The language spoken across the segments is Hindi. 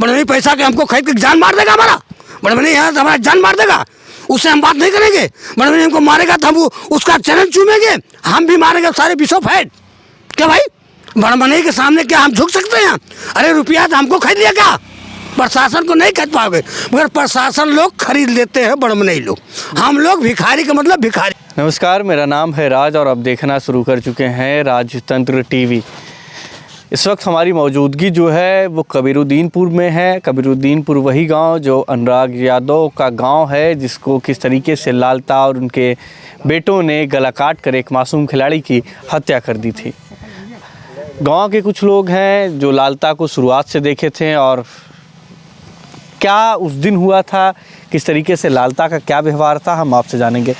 बड़े भाई पैसा के हमको खरीद के जान मार देगा हमारा, बड़े भाई यहाँ हमारा जान मार देगा, उससे हम बात नहीं करेंगे। बड़े भाई हमको मारेगा तो हम उसका चैनल चूमेंगे, हम भी मारेंगे सारे विश्व फैट। क्या भाई बड़मनी के सामने क्या हम झुक सकते हैं? अरे रुपया तो हमको खरीद लिया क्या? प्रशासन को नहीं खरीद पाओगे, मगर प्रशासन लोग खरीद लेते हैं बड़मनी लोग, हम लोग भिखारी का मतलब भिखारी। नमस्कार, मेरा नाम है राज और आप देखना शुरू कर चुके हैं राजतंत्र टीवी। इस वक्त हमारी मौजूदगी जो है वो कबीरुद्दीनपुर में है। कबीरुद्दीनपुर वही गांव जो अनुराग यादव का गांव है, जिसको किस तरीके से लालता और उनके बेटों ने गला काट कर एक मासूम खिलाड़ी की हत्या कर दी थी। गांव के कुछ लोग हैं जो लालता को शुरुआत से देखे थे और क्या उस दिन हुआ था, किस तरीके से लालता का क्या व्यवहार था, हम आपसे जानेंगे।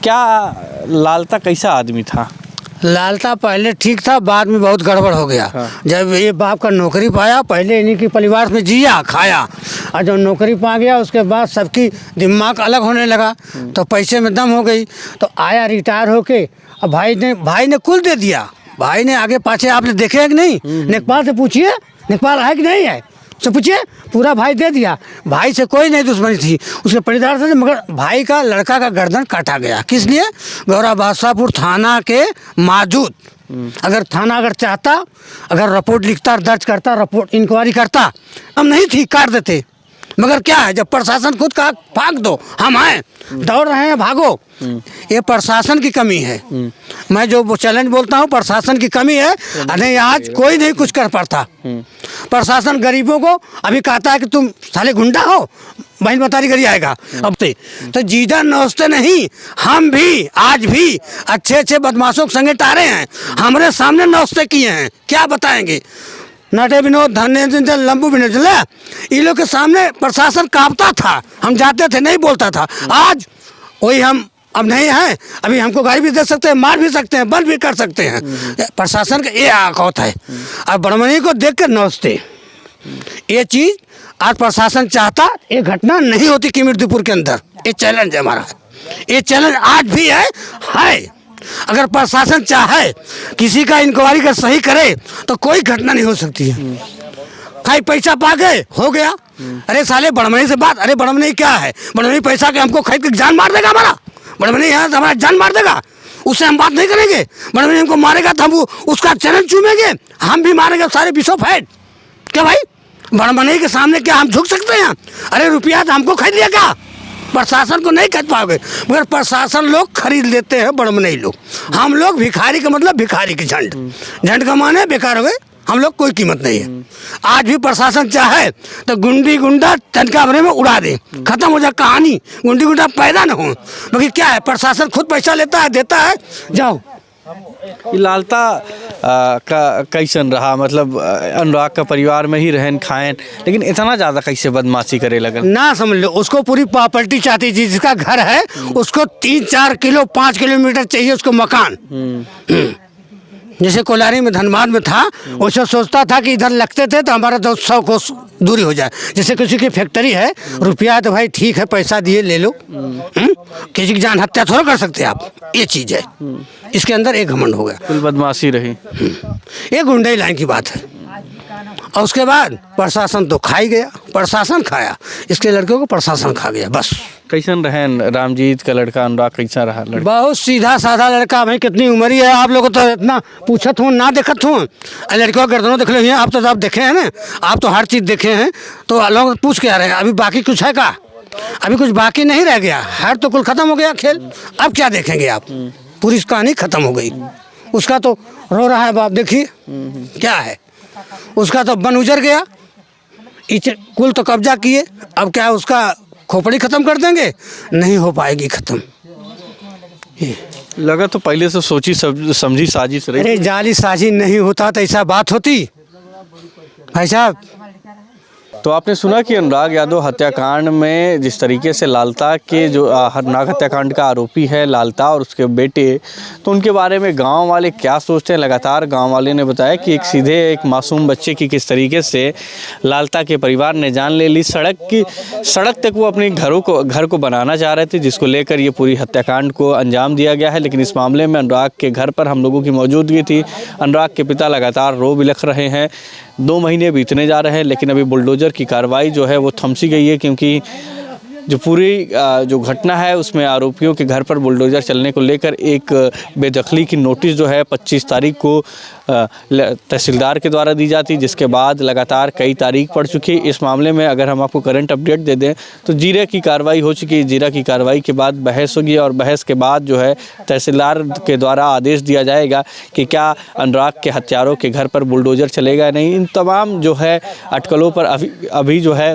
क्या लालता कैसा आदमी था? लालता पहले ठीक था, बाद में बहुत गड़बड़ हो गया। हाँ। जब ये बाप का नौकरी पाया, पहले इन्हीं के परिवार में जिया खाया, और जब नौकरी पा गया उसके बाद सबकी दिमाग अलग होने लगा, तो पैसे में दम हो गई, तो आया रिटायर होके। अब भाई ने कुल दे दिया। भाई ने आगे पाछे आपने देखे है कि नहीं? नेकपाल से पूछिए, नेकपाल है कि नहीं है, उससे पूछिए, पूरा भाई दे दिया। भाई से कोई नहीं दुश्मनी थी, उसके परिवार से, मगर भाई का लड़का का गर्दन काटा गया। किस लिए? गौरा बादशाहपुर थाना के मौजूद, अगर थाना अगर चाहता, अगर रिपोर्ट लिखता, दर्ज करता, रिपोर्ट इंक्वायरी करता, हम नहीं थी, काट देते। मगर क्या है, जब प्रशासन खुद कहा भाग दो, हम आए, दौड़ रहे हैं, भागो, ये प्रशासन की कमी है। मैं जो चैलेंज बोलता हूँ, प्रशासन की कमी है। नहीं, आज कोई नहीं कुछ कर पाता। प्रशासन गरीबों को अभी कहता है कि तुम साले गुंडा हो, बहन बतारी करी आएगा। अब तो जीजा नौचते नहीं, हम भी आज भी अच्छे अच्छे बदमाशों के संगे टारे हैं, हमारे सामने नौचते किए हैं, क्या बताएंगे। नटे विनोद, धन्य, लंबू विनोद, इन लोग के सामने प्रशासन कांपता था, हम जाते थे, नहीं बोलता था। आज वही हम अब नहीं है, अभी हमको गाड़ी भी दे सकते हैं, मार भी सकते हैं, बंद भी कर सकते हैं। प्रशासन का ये औकात है। अब बड़मनी को देख कर नौचते, ये चीज़ आज प्रशासन चाहता, ये घटना नहीं होती कबीरुद्दीनपुर के अंदर। ये चैलेंज है हमारा, ये चैलेंज आज भी है। अगर प्रशासन चाहे किसी का इंक्वायरी कर सही करे तो कोई घटना नहीं हो सकती है। खाई पैसा पा गए, हो गया। अरे साले बड़मनी से बात, अरे बड़मनी क्या है, बड़मनी पैसा के हमको खरीद के जान मार देगा हमारा, बड़मनी यहाँ हमारा जान मार देगा, उससे हम बात नहीं करेंगे। बड़मनी हमको मारेगा तो हम उसका चैनल चूमेंगे, हम भी मारेंगे सारे विश्व फैट। क्या भाई बड़मनी के सामने क्या हम झुक सकते हैं? अरे रुपया तो हमको खरीद लिया क्या? प्रशासन को नहीं खरीद पाओगे, मगर प्रशासन लोग खरीद लेते हैं बड़मनी लोग, हम लोग भिखारी का मतलब भिखारी की झंड का माने बेकार हो गए, हम लोग कोई कीमत नहीं है। आज भी प्रशासन चाहे तो गुंडी गुंडा तनका भरे में उड़ा दे, खत्म हो जाए कहानी, गुंडी गुंडा पैदा न हो। मगर क्या है, प्रशासन खुद पैसा लेता है, देता है, जाओ। लालता का कैसन रहा, मतलब अनुराग का परिवार में ही रहन खाएन, लेकिन इतना ज़्यादा कैसे बदमाशी करे लगन? ना समझ लो, उसको पूरी प्रॉपर्टी चाहती थी, जिसका घर है उसको 3-4 किलो 5 किलोमीटर चाहिए उसको मकान। जैसे कोलारी में धनबाद में था, वैसे सोचता था कि इधर लगते थे तो हमारा 200 कोस दूरी हो जाए। जैसे किसी की फैक्ट्री है, रुपया तो भाई ठीक है, पैसा दिए ले लो, किसी की जान हत्या थोड़ा कर सकते आप, ये चीज़ है। इसके अंदर एक घमंड हो गया, कुल बदमाशी रही, ये गुंडे लाइन की बात है। और उसके बाद प्रशासन तो खा ही गया, प्रशासन खाया, इसके लड़कों को प्रशासन खा गया बस। कैसन रहन रामजीत का लड़का अनुराग, कैसा रहा लड़का? बहुत सीधा साधा लड़का। भाई कितनी उम्र ही है, आप लोग तो इतना पूछत हूँ ना देखत हूँ। लड़कियों का गर्दनों देख लो, आप तो आप देखे हैं ना, आप तो हर चीज़ देखे हैं, तो लोग पूछ के आ रहे हैं अभी बाकी कुछ है का? अभी कुछ बाकी नहीं रह गया, हर तो कुल खत्म हो गया खेल। अब क्या देखेंगे आप, पूरी कहानी खत्म हो गई। उसका तो रो रहा है बाप, देखिए क्या है, उसका तो बन उजर गया, कुल तो कब्जा किए, अब क्या उसका खोपड़ी खत्म कर देंगे? नहीं हो पाएगी खत्म। लगा तो पहले से सोची समझी साजिश रही। अरे जाली साजिश नहीं होता तो ऐसा बात होती भाई साहब। तो आपने सुना कि अनुराग यादव हत्याकांड में जिस तरीके से लालता के जो अनुराग हत्याकांड का आरोपी है लालता और उसके बेटे, तो उनके बारे में गांव वाले क्या सोचते हैं। लगातार गांव वाले ने बताया कि एक मासूम बच्चे की किस तरीके से लालता के परिवार ने जान ले ली। सड़क तक वो अपने घर को बनाना चाह रहे थे, जिसको लेकर ये पूरी हत्याकांड को अंजाम दिया गया है। लेकिन इस मामले में अनुराग के घर पर हम लोगों की मौजूदगी थी। अनुराग के पिता लगातार रो बिलख रहे हैं। 2 महीने बीतने जा रहे हैं, लेकिन अभी बुलडोज़र की कार्रवाई जो है वो थम सी गई है, क्योंकि जो पूरी जो घटना है उसमें आरोपियों के घर पर बुलडोज़र चलने को लेकर एक बेदखली की नोटिस जो है 25 तारीख को तहसीलदार के द्वारा दी जाती, जिसके बाद लगातार कई तारीख पड़ चुकी है। इस मामले में अगर हम आपको करंट अपडेट दे दें तो जीरा की कार्रवाई हो चुकी है। जीरा की कार्रवाई के बाद बहस होगी और बहस के बाद जो है तहसीलदार के द्वारा आदेश दिया जाएगा कि क्या अनुराग के हत्यारों के घर पर बुलडोज़र चलेगा नहीं। इन तमाम जो है अटकलों पर अभी जो है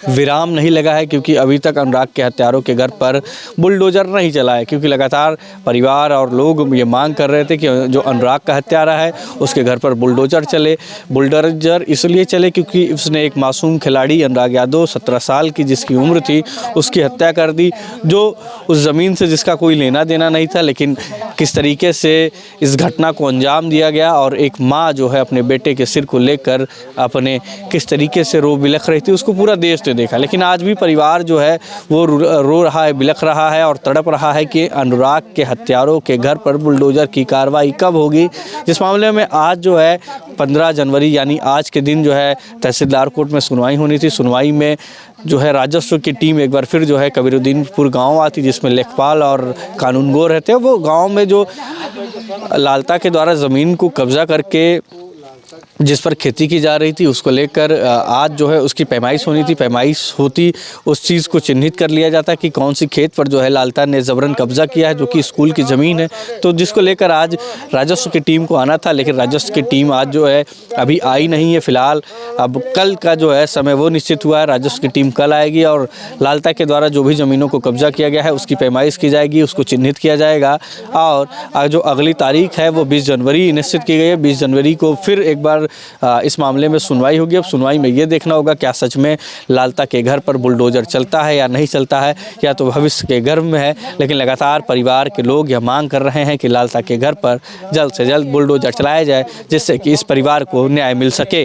विराम नहीं लगा है, क्योंकि अभी तक अनुराग के हत्यारों के घर पर बुलडोज़र नहीं चला है, क्योंकि लगातार परिवार और लोग ये मांग कर रहे थे कि जो अनुराग का हत्यारा है उसके घर पर बुलडोज़र चले। बुलडोज़र इसलिए चले क्योंकि उसने एक मासूम खिलाड़ी अनुराग यादव 17 साल की जिसकी उम्र थी उसकी हत्या कर दी, जो उस ज़मीन से जिसका कोई लेना देना नहीं था। लेकिन किस तरीके से इस घटना को अंजाम दिया गया और एक माँ जो है अपने बेटे के सिर को लेकर अपने किस तरीके से रो बिलख रही थी, उसको पूरा देश ने देखा। लेकिन आज भी परिवार जो है वो रो रहा है, बिलख रहा है और तड़प रहा है कि अनुराग के हत्यारों के घर पर बुलडोज़र की कार्रवाई कब होगी। जिस मामले में आज जो है 15 जनवरी यानी आज के दिन जो है तहसीलदार कोर्ट में सुनवाई होनी थी। सुनवाई में जो है राजस्व की टीम एक बार फिर जो है कबीरुद्दीनपुर गांव आती, जिसमें लेखपाल और कानूनगो रहते हैं। वो गांव में जो लालता के द्वारा ज़मीन को कब्जा करके जिस पर खेती की जा रही थी उसको लेकर आज जो है उसकी पैमाइश होनी थी। पैमाइश होती उस चीज़ को चिन्हित कर लिया जाता कि कौन सी खेत पर जो है लालता ने ज़बरन कब्जा किया है, जो कि स्कूल की ज़मीन है। तो जिसको लेकर आज राजस्व की टीम को आना था, लेकिन राजस्व की टीम आज जो है अभी आई नहीं है। फ़िलहाल अब कल का जो है समय वो निश्चित हुआ है। राजस्व की टीम कल आएगी और लालता के द्वारा जो भी ज़मीनों को कब्जा किया गया है उसकी पैमाइश की जाएगी, उसको चिन्हित किया जाएगा। और जो अगली तारीख है वो 20 जनवरी निश्चित की गई है। 20 जनवरी को फिर एक बार इस मामले में सुनवाई होगी। अब सुनवाई में ये देखना होगा क्या सच में लालता के घर पर बुलडोज़र चलता है या नहीं चलता है, या तो भविष्य के गर्भ में है। लेकिन लगातार परिवार के लोग यह मांग कर रहे हैं कि लालता के घर पर जल्द से जल्द बुलडोज़र चलाया जाए, जिससे कि इस परिवार को न्याय मिल सके।